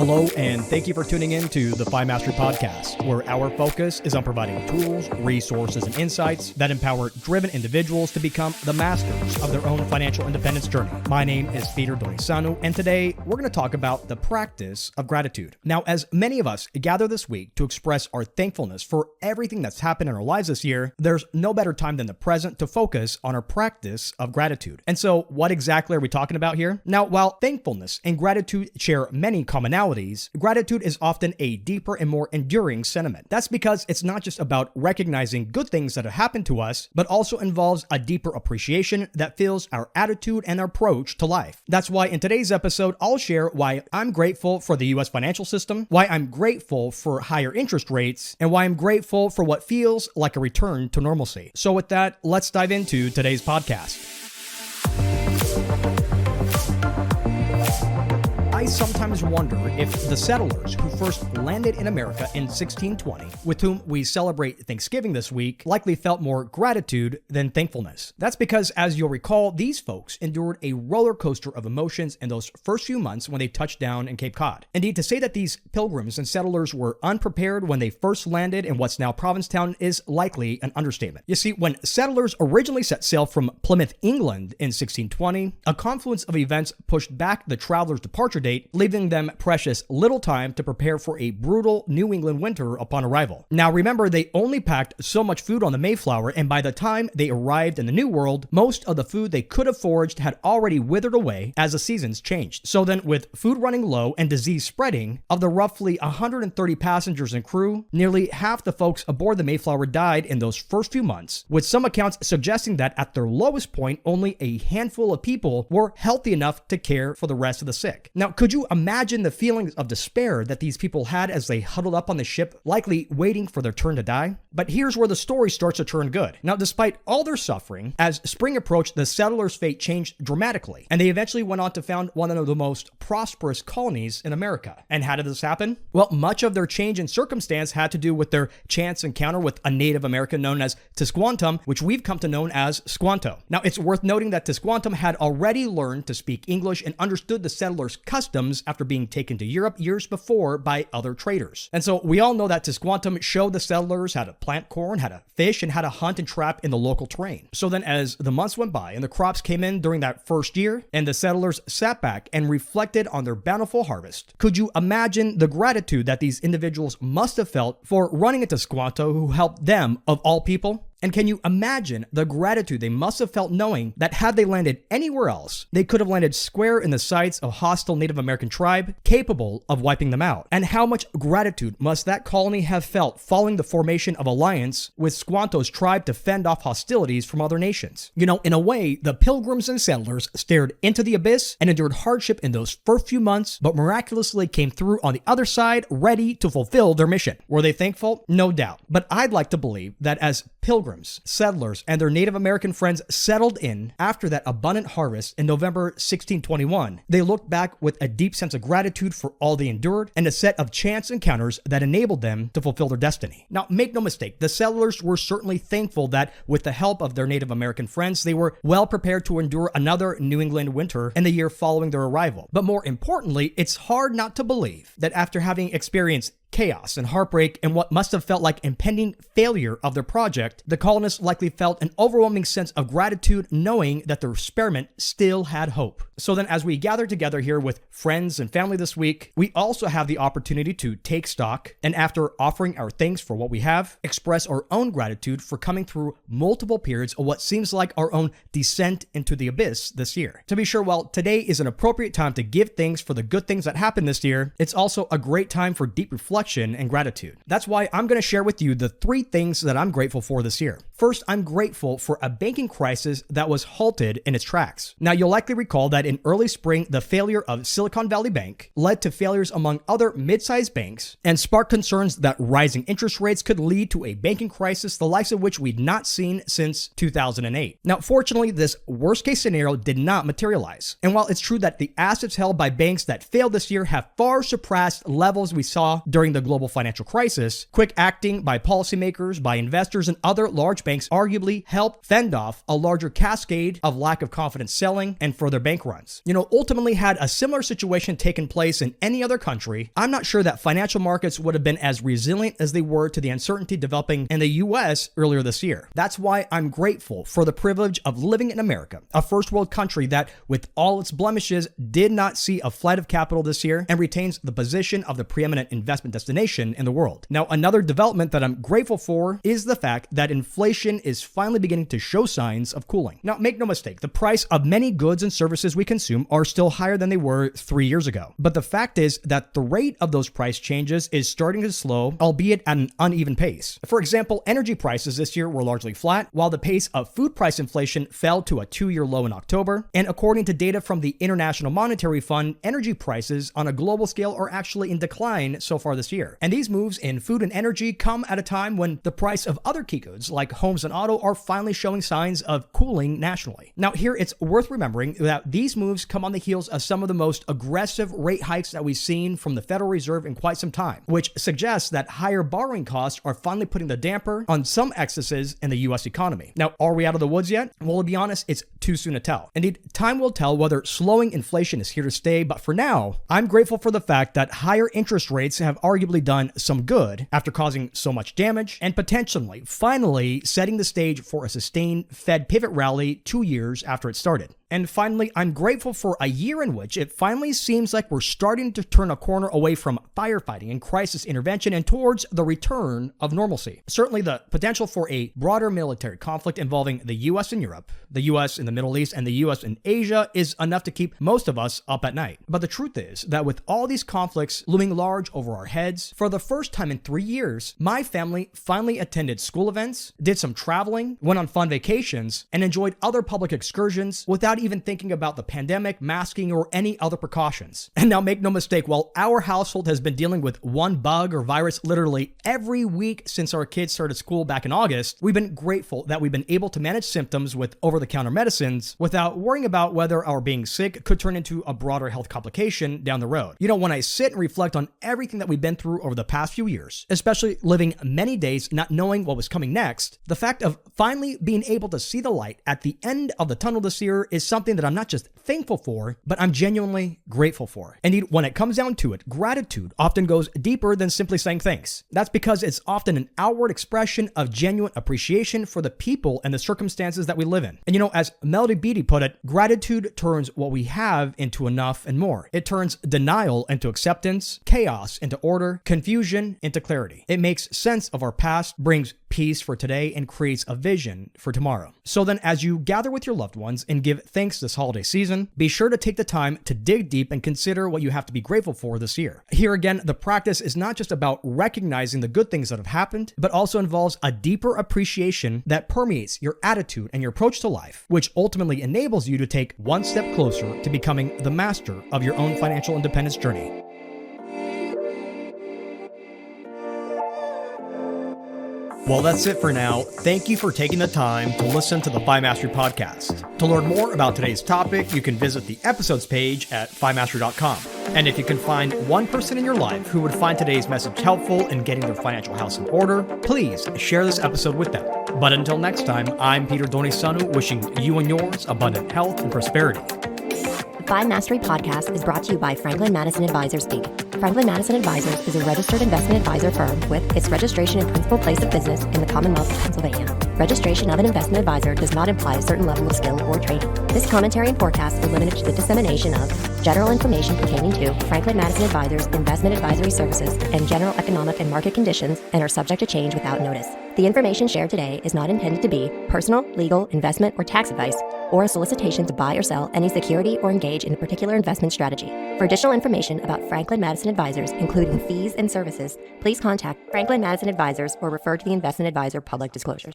Hello, and thank you for tuning in to the Fi Mastery Podcast, where our focus is on providing tools, resources, and insights that empower driven individuals to become the masters of their own financial independence journey. My name is Peter Dorisanu, and today we're going to talk about the practice of gratitude. Now, as many of us gather this week to express our thankfulness for everything that's happened in our lives this year, there's no better time than the present to focus on our practice of gratitude. And so, what exactly are we talking about here? Now, while thankfulness and gratitude share many commonalities, gratitude is often a deeper and more enduring sentiment. That's because it's not just about recognizing good things that have happened to us, but also involves a deeper appreciation that fills our attitude and our approach to life. That's why in today's episode, I'll share why I'm grateful for the US financial system, why I'm grateful for higher interest rates, and why I'm grateful for what feels like a return to normalcy. So with that, let's dive into today's podcast. I sometimes wonder if the settlers who first landed in America in 1620, with whom we celebrate Thanksgiving this week, likely felt more gratitude than thankfulness. That's because, as you'll recall, these folks endured a roller coaster of emotions in those first few months when they touched down in Cape Cod. Indeed, to say that these pilgrims and settlers were unprepared when they first landed in what's now Provincetown is likely an understatement. You see, when settlers originally set sail from Plymouth, England in 1620, a confluence of events pushed back the travelers' departure date, leaving them precious little time to prepare for a brutal New England winter upon arrival. Now remember, they only packed so much food on the Mayflower, and by the time they arrived in the New World, most of the food they could have foraged had already withered away as the seasons changed. So then, with food running low and disease spreading, of the roughly 130 passengers and crew, nearly half the folks aboard the Mayflower died in those first few months, with some accounts suggesting that at their lowest point, only a handful of people were healthy enough to care for the rest of the sick. Now, could you imagine the feelings of despair that these people had as they huddled up on the ship, likely waiting for their turn to die? But here's where the story starts to turn good. Now, despite all their suffering, as spring approached, the settlers' fate changed dramatically, and they eventually went on to found one of the most prosperous colonies in America. And how did this happen? Well, much of their change in circumstance had to do with their chance encounter with a Native American known as Tisquantum, which we've come to know as Squanto. Now, it's worth noting that Tisquantum had already learned to speak English and understood the settlers' customs after being taken to Europe years before by other traders. And so we all know that Tisquantum showed the settlers how to plant corn, how to fish, and how to hunt and trap in the local terrain. So then, as the months went by and the crops came in during that first year, and the settlers sat back and reflected on their bountiful harvest, could you imagine the gratitude that these individuals must have felt for running into Squanto, who helped them of all people? And can you imagine the gratitude they must have felt knowing that had they landed anywhere else, they could have landed square in the sights of a hostile Native American tribe capable of wiping them out? And how much gratitude must that colony have felt following the formation of alliance with Squanto's tribe to fend off hostilities from other nations? You know, in a way, the pilgrims and settlers stared into the abyss and endured hardship in those first few months, but miraculously came through on the other side, ready to fulfill their mission. Were they thankful? No doubt. But I'd like to believe that as pilgrims, settlers, and their Native American friends settled in after that abundant harvest in November 1621, they looked back with a deep sense of gratitude for all they endured and a set of chance encounters that enabled them to fulfill their destiny. Now, make no mistake, the settlers were certainly thankful that with the help of their Native American friends, they were well prepared to endure another New England winter in the year following their arrival. But more importantly, it's hard not to believe that after having experienced chaos and heartbreak and what must have felt like impending failure of their project, the colonists likely felt an overwhelming sense of gratitude knowing that their experiment still had hope. So then, as we gather together here with friends and family this week, we also have the opportunity to take stock and, after offering our thanks for what we have, express our own gratitude for coming through multiple periods of what seems like our own descent into the abyss this year. To be sure, while today is an appropriate time to give thanks for the good things that happened this year, it's also a great time for deep reflection and gratitude. That's why I'm going to share with you the 3 things that I'm grateful for this year. First, I'm grateful for a banking crisis that was halted in its tracks. Now, you'll likely recall that in early spring, the failure of Silicon Valley Bank led to failures among other mid-sized banks and sparked concerns that rising interest rates could lead to a banking crisis, the likes of which we'd not seen since 2008. Now, fortunately, this worst-case scenario did not materialize. And while it's true that the assets held by banks that failed this year have far surpassed levels we saw during during the global financial crisis, quick acting by policymakers, by investors, and other large banks arguably helped fend off a larger cascade of lack of confidence selling and further bank runs. Ultimately, had a similar situation taken place in any other country, I'm not sure that financial markets would have been as resilient as they were to the uncertainty developing in the US earlier this year. That's why I'm grateful for the privilege of living in America, a first world country that, with all its blemishes, did not see a flight of capital this year and retains the position of the preeminent investment destination in the world. Now, another development that I'm grateful for is the fact that inflation is finally beginning to show signs of cooling. Now, make no mistake, the price of many goods and services we consume are still higher than they were 3 years ago. But the fact is that the rate of those price changes is starting to slow, albeit at an uneven pace. For example, energy prices this year were largely flat, while the pace of food price inflation fell to a 2-year low in October. And according to data from the International Monetary Fund, energy prices on a global scale are actually in decline so far this year. And these moves in food and energy come at a time when the price of other key goods like homes and auto are finally showing signs of cooling nationally. Now, here it's worth remembering that these moves come on the heels of some of the most aggressive rate hikes that we've seen from the Federal Reserve in quite some time, which suggests that higher borrowing costs are finally putting the damper on some excesses in the US economy. Now, are we out of the woods yet? Well, to be honest, it's too soon to tell. Indeed, time will tell whether slowing inflation is here to stay, but for now, I'm grateful for the fact that higher interest rates have arguably done some good after causing so much damage and potentially finally setting the stage for a sustained Fed pivot rally 2 years after it started. And finally, I'm grateful for a year in which it finally seems like we're starting to turn a corner away from firefighting and crisis intervention and towards the return of normalcy. Certainly the potential for a broader military conflict involving the US and Europe, the US in the Middle East, and the US in Asia is enough to keep most of us up at night. But the truth is that with all these conflicts looming large over our heads, for the first time in 3 years, my family finally attended school events, did some traveling, went on fun vacations, and enjoyed other public excursions without even thinking about the pandemic, masking, or any other precautions. And now make no mistake, while our household has been dealing with one bug or virus literally every week since our kids started school back in August, we've been grateful that we've been able to manage symptoms with over-the-counter medicines without worrying about whether our being sick could turn into a broader health complication down the road. When I sit and reflect on everything that we've been through over the past few years, especially living many days not knowing what was coming next, the fact of finally being able to see the light at the end of the tunnel this year is something that I'm not just thankful for, but I'm genuinely grateful for. Indeed, when it comes down to it, gratitude often goes deeper than simply saying thanks. That's because it's often an outward expression of genuine appreciation for the people and the circumstances that we live in. And as Melody Beattie put it, gratitude turns what we have into enough and more. It turns denial into acceptance, chaos into order, confusion into clarity. It makes sense of our past, brings peace for today, and creates a vision for tomorrow. So then, as you gather with your loved ones and give thanks this holiday season, be sure to take the time to dig deep and consider what you have to be grateful for this year. Here again, the practice is not just about recognizing the good things that have happened, but also involves a deeper appreciation that permeates your attitude and your approach to life, which ultimately enables you to take one step closer to becoming the master of your own financial independence journey. Well, that's it for now. Thank you for taking the time to listen to the Fi Mastery podcast. To learn more about today's topic, you can visit the episodes page at fimastery.com. And if you can find one person in your life who would find today's message helpful in getting their financial house in order, please share this episode with them. But until next time, I'm Peter Donisanu, wishing you and yours abundant health and prosperity. The Fi Mastery podcast is brought to you by Franklin Madison Advisors, Inc. Franklin Madison Advisors is a registered investment advisor firm with its registration and principal place of business in the Commonwealth of Pennsylvania. Registration of an investment advisor does not imply a certain level of skill or training. This commentary and forecast are limited to the dissemination of general information pertaining to Franklin Madison Advisors' investment advisory services and general economic and market conditions and are subject to change without notice. The information shared today is not intended to be personal, legal, investment, or tax advice, or a solicitation to buy or sell any security or engage in a particular investment strategy. For additional information about Franklin Madison Advisors, including fees and services, please contact Franklin Madison Advisors or refer to the investment advisor public disclosures.